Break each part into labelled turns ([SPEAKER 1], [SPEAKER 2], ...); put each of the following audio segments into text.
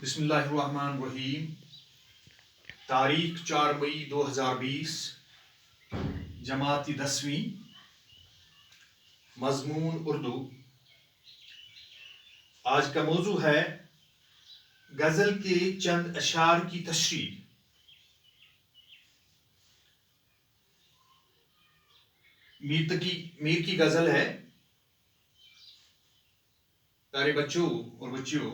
[SPEAKER 1] بسم اللہ الرحمن الرحیم۔ تاریخ 4 مئی 2020، جماعت 10ویں، مضمون اردو۔ آج کا موضوع ہے غزل کے چند اشعار کی تشریح۔ میر کی غزل ہے۔ پیارے بچوں اور بچیوں،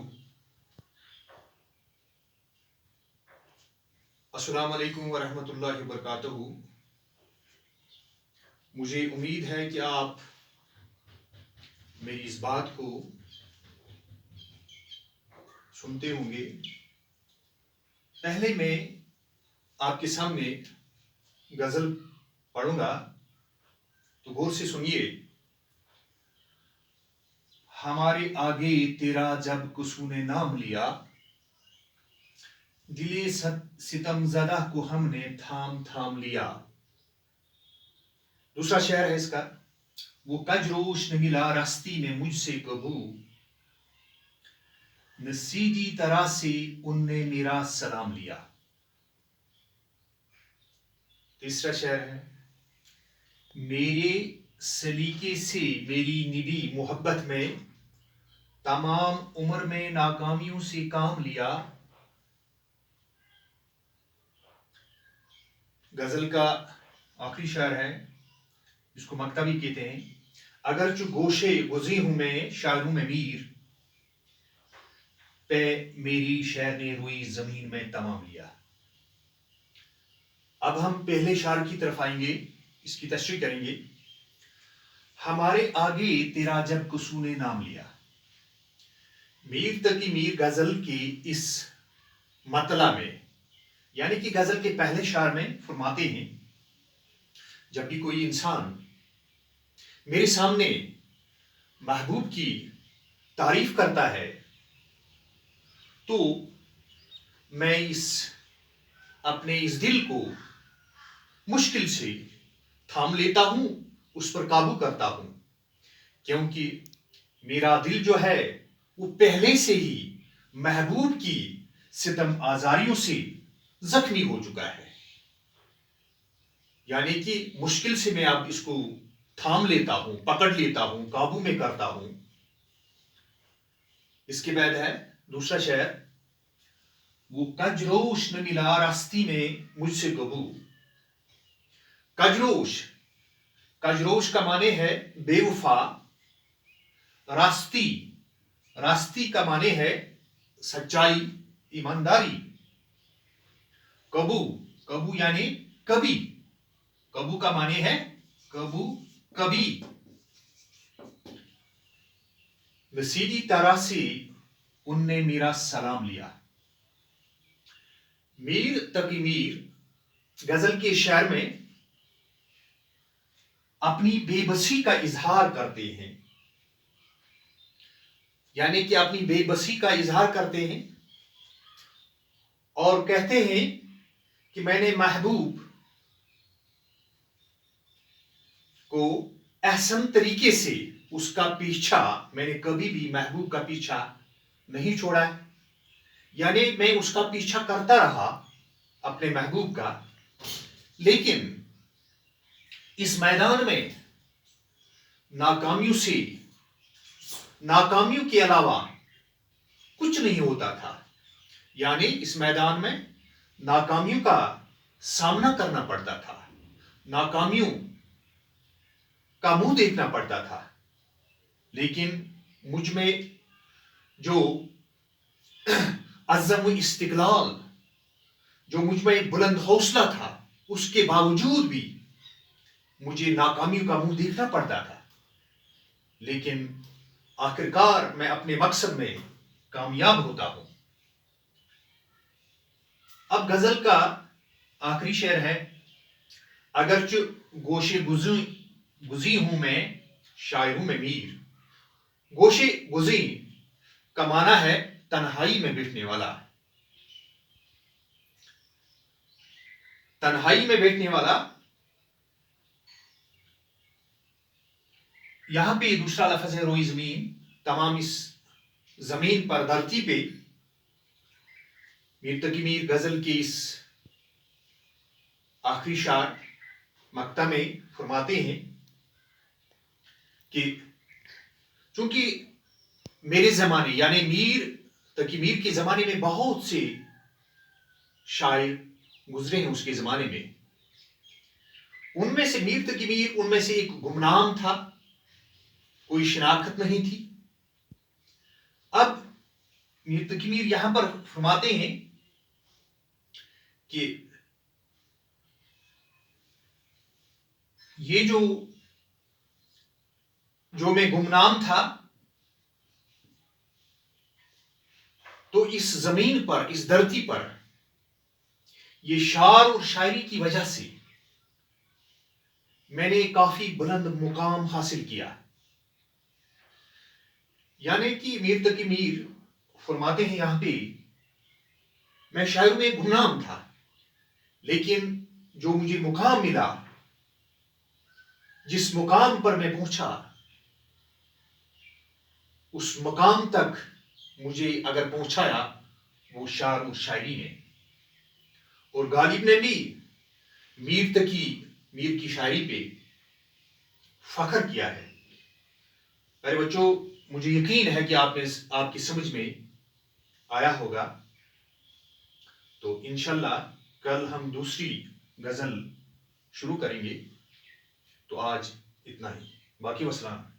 [SPEAKER 1] السلام علیکم ورحمۃ اللہ وبرکاتہ۔ مجھے امید ہے کہ آپ میری اس بات کو سنتے ہوں گے۔ پہلے میں آپ کے سامنے غزل پڑھوں گا، تو غور سے سنیے۔ ہمارے آگے تیرا جب کسو نے نام لیا، دل ستم زدہ کو ہم نے تھام تھام لیا۔ دوسرا شعر ہے اس کا۔ وہ کجروش نے ملا راستی میں مجھ سے کبو، نہ سیدھی طرح سے ان نے میرا سلام لیا۔ تیسرا شعر ہے۔ میرے سلیقے سے میری نبی محبت میں، تمام عمر میں ناکامیوں سے کام لیا۔ غزل کا آخری شعر ہے، جس کو مقطع بھی کہتے ہیں۔ اگرچہ گوشے گزی ہوں میں شاعروں میں میر، پہ میری شعر نے روئی زمین میں تمام لیا۔ اب ہم پہلے شعر کی طرف آئیں گے، اس کی تشریح کریں گے۔ ہمارے آگے تیرا جب کسو نے نام لیا۔ میر تقی میر غزل کی اس مطلع میں، یعنی کہ غزل کے پہلے شعر میں فرماتے ہیں، جب بھی کوئی انسان میرے سامنے محبوب کی تعریف کرتا ہے، تو میں اپنے اس دل کو مشکل سے تھام لیتا ہوں، اس پر قابو کرتا ہوں، کیونکہ میرا دل جو ہے وہ پہلے سے ہی محبوب کی ستم آزاریوں سے زخمی ہو چکا ہے۔ یعنی کہ مشکل سے میں اب اس کو تھام لیتا ہوں، پکڑ لیتا ہوں، قابو میں کرتا ہوں۔ اس کے بعد ہے دوسرا شعر۔ وہ کجروش نہ ملا راستی میں مجھ سے کبو۔ کجروش کا معنی ہے بے وفا۔ راستی کا معنی ہے سچائی، ایمانداری۔ کبو یعنی کبھی۔ کبو کا معنی ہے کبھی۔ سیدھی طرح سے ان نے میرا سلام لیا۔ میر تقی میر غزل کے شعر میں اپنی بے بسی کا اظہار کرتے ہیں، یعنی کہ اپنی بے بسی کا اظہار کرتے ہیں اور کہتے ہیں کہ میں نے محبوب کو احسن طریقے سے اس کا پیچھا، میں نے کبھی بھی محبوب کا پیچھا نہیں چھوڑا ہے، یعنی میں اس کا پیچھا کرتا رہا اپنے محبوب کا، لیکن اس میدان میں ناکامیوں کے علاوہ کچھ نہیں ہوتا تھا۔ یعنی اس میدان میں ناکامیوں کا سامنا کرنا پڑتا تھا، ناکامیوں کا منہ دیکھنا پڑتا تھا، لیکن مجھ میں جو عزم و استقلال، جو مجھ میں بلند حوصلہ تھا، اس کے باوجود بھی مجھے ناکامیوں کا منہ دیکھنا پڑتا تھا، لیکن آخرکار میں اپنے مقصد میں کامیاب ہوتا ہوں۔ اب غزل کا آخری شعر ہے۔ اگرچہ گوشے گزی ہوں میں شاعروں میں میر۔ گوشے گزی کا معنی ہے تنہائی میں بیٹھنے والا۔ تنہائی میں بیٹھنے والا۔ یہاں پہ دوسرا لفظ ہے روئی زمین۔ تمام اس زمین پر، دھرتی پہ میر تقی میر غزل کے اس آخری شعر مقطع میں فرماتے ہیں کہ چونکہ میرے زمانے یعنی میر تقی میر کے زمانے میں بہت سے شاعر گزرے ہیں اس کے زمانے میں، ان میں سے میر تقی میر ان میں سے ایک گمنام تھا، کوئی شناخت نہیں تھی۔ اب میر تقی میر یہاں پر فرماتے ہیں کہ یہ جو میں گمنام تھا، تو اس زمین پر، اس دھرتی پر یہ شعر اور شاعری کی وجہ سے میں نے کافی بلند مقام حاصل کیا۔ یعنی کہ میر تقی میر فرماتے ہیں یہاں پہ، میں شاعر میں گمنام تھا، لیکن جو مجھے مقام ملا، جس مقام پر میں پہنچا، اس مقام تک مجھے اگر پہنچایا وہ شعر اور شاعری نے۔ اور غالب نے بھی میر تقی میر کی شاعری پہ فخر کیا ہے۔ میرے بچوں، مجھے یقین ہے کہ آپ کی سمجھ میں آیا ہوگا۔ تو انشاءاللہ کل ہم دوسری غزل شروع کریں گے۔ تو آج اتنا ہی، باقی وسلام۔